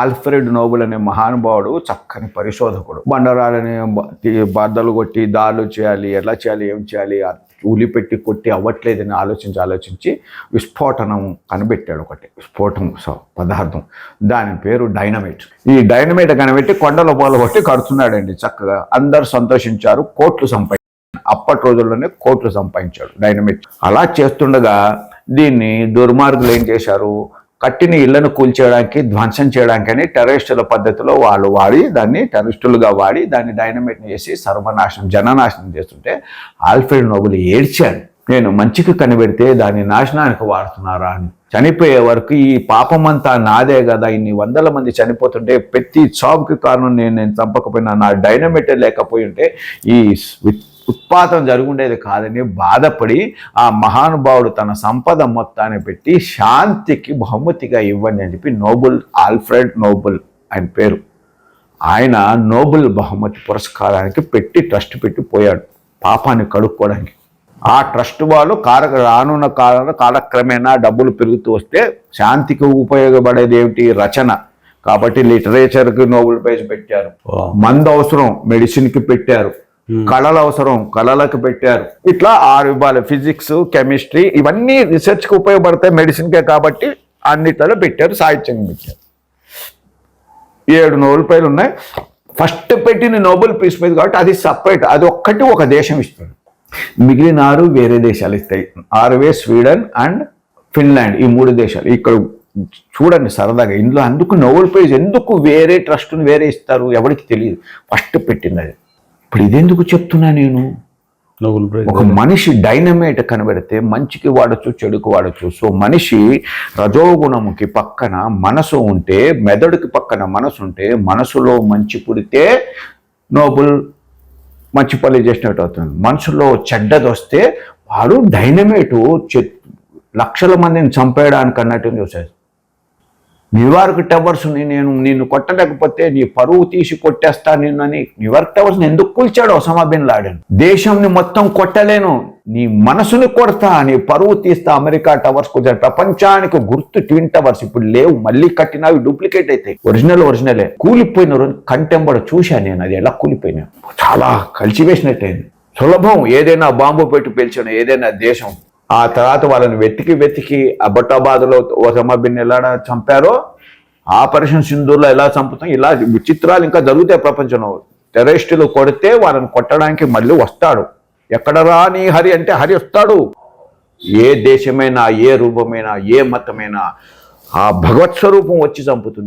Alfred Nobel అనే మహానుభావుడు చక్కని పరిశోధకుడు. బండరాలని బద్దలు కొట్టి దాడులు చేయాలి, ఎట్లా చేయాలి, ఏం చేయాలి, ఉలి పెట్టి కొట్టి అవ్వట్లేదని ఆలోచించి విస్ఫోటనం కనిపెట్టాడు. ఒకటి విస్ఫోటం పదార్థం, దాని పేరు డైనమైట్. ఈ డైనమైట్ కనిపెట్టి కొండల పోల కొట్టి కడుతున్నాడండి. చక్కగా అందరు సంతోషించారు, కోట్లు సంపాదించారు. అప్పటి రోజుల్లోనే కోట్లు సంపాదించాడు డైనమైట్. అలా చేస్తుండగా దీన్ని దుర్మార్గులు ఏం చేశారు, కట్టిన ఇళ్లను కూల్చేయడానికి, ధ్వంసం చేయడానికని టెర్రరిస్టుల పద్ధతిలో వాళ్ళు వాడి దాన్ని టెర్రరిస్టులుగా వాడి దాన్ని డైనమైట్ని చేసి సర్వనాశనం, జననాశనం చేస్తుంటే ఆల్ఫ్రెడ్ నోబెల్ ఏడ్చాడు. నేను మంచికి కనిపెడితే దాన్ని నాశనానికి వాడుతున్నారా అని. చనిపోయే వరకు ఈ పాపమంతా నాదే కదా, ఇన్ని వందల మంది చనిపోతుంటే ప్రతి చావుకి కారణం నేను చంపకపోయినా, నా డైనమైటే లేకపోయి ఉంటే ఈ ఉత్పాతం జరుగుండేది కాదని బాధపడి ఆ మహానుభావుడు తన సంపద మొత్తాన్ని పెట్టి శాంతికి బహుమతిగా ఇవ్వండి అని చెప్పి ఆల్ఫ్రెడ్ నోబెల్ ఆయన పేరు, ఆయన నోబెల్ బహుమతి పురస్కారానికి పెట్టి ట్రస్ట్ పెట్టి పోయాడు పాపాన్ని కడుక్కోవడానికి. ఆ ట్రస్ట్ వాళ్ళు రానున్న కాలక్రమేణా డబ్బులు పెరుగుతూ వస్తే శాంతికి ఉపయోగపడేది ఏమిటి, రచన. కాబట్టి లిటరేచర్కి నోబెల్ ప్రైజ్ పెట్టారు. మందు అవసరం, మెడిసిన్కి పెట్టారు. కళల అవసరం, కళలకు పెట్టారు. ఇట్లా 6 ఇవ్వాలి. ఫిజిక్స్, కెమిస్ట్రీ ఇవన్నీ రీసెర్చ్కి ఉపయోగపడతాయి, మెడిసిన్కే కాబట్టి అన్నిట్లలో పెట్టారు. సాహిత్యం పెట్టారు. 7 నోబెల్ ప్రైజ్లు ఉన్నాయి. ఫస్ట్ పెట్టిన నోబెల్ పీస్ ప్రైజ్ కాబట్టి అది సపరేట్, అది ఒక్కటి ఒక దేశం ఇస్తుంది, మిగిలిన 6 వేరే దేశాలు ఇస్తాయి. నార్వే, స్వీడన్ అండ్ ఫిన్లాండ్, ఈ 3 దేశాలు. ఇక్కడ చూడండి సరదాగా, ఇందులో అందుకు నోబెల్ ప్రైజ్ ఎందుకు వేరే ట్రస్ట్ని వేరే ఇస్తారు ఎవరికి తెలియదు, ఫస్ట్ పెట్టింది అది. ఇప్పుడు ఇదెందుకు చెప్తున్నా నేను, ఒక మనిషి డైనమైట్ కనబెడితే మంచికి వాడచ్చు, చెడుకు వాడచ్చు. సో మనిషి రజోగుణముకి పక్కన మనసు ఉంటే, మెదడుకి పక్కన మనసు ఉంటే, మనసులో మంచి పుడితే నోబెల్ మంచి పనులు చేసినట్టు అవుతుంది. మనసులో చెడ్డది వస్తే వాడు డైనమైట్ లక్షల మందిని చంపేయడానికి అన్నట్టు చూసాడు. న్యూయార్క్ టవర్స్ని నిన్ను కొట్టలేకపోతే నీ పరువు తీసి కొట్టేస్తా నిన్నని న్యూయార్క్ టవర్స్ని ఎందుకు కూల్చాడు ఒసామా బిన్ లాడెన్. దేశంని మొత్తం కొట్టలేను, నీ మనసుని కొడతా, నీ పరువు తీస్తా. అమెరికా టవర్స్ కూర్చాడు, ప్రపంచానికి గుర్తు ట్విన్ టవర్స్ ఇప్పుడు లేవు, మళ్ళీ కట్టినవి డూప్లికేట్ అవుతాయి. ఒరిజినలే కూలిపోయిన కంటెంబర్ చూశాను నేను, అది ఎలా కూలిపోయినా చాలా కలిసివేసినట్టయింది. సులభం ఏదైనా బాంబు పెట్టి పేల్చిన ఏదైనా దేశం. ఆ తర్వాత వాళ్ళని వెతికి అబటాబాద్లో ఒసామా బిన్ ఎలా చంపారో, ఆపరేషన్ సింధూర్లో ఎలా చంపుతాం, ఇలా విచిత్రాలు ఇంకా జరుగుతాయి ప్రపంచంలో. టెర్రరిస్టులు కొడితే వాళ్ళని కొట్టడానికి మళ్ళీ వస్తాడు. ఎక్కడ రాని హరి అంటే హరి వస్తాడు. ఏ దేశమైనా, ఏ రూపమైనా, ఏ మతమైనా ఆ భగవత్ స్వరూపం వచ్చి చంపుతుంది.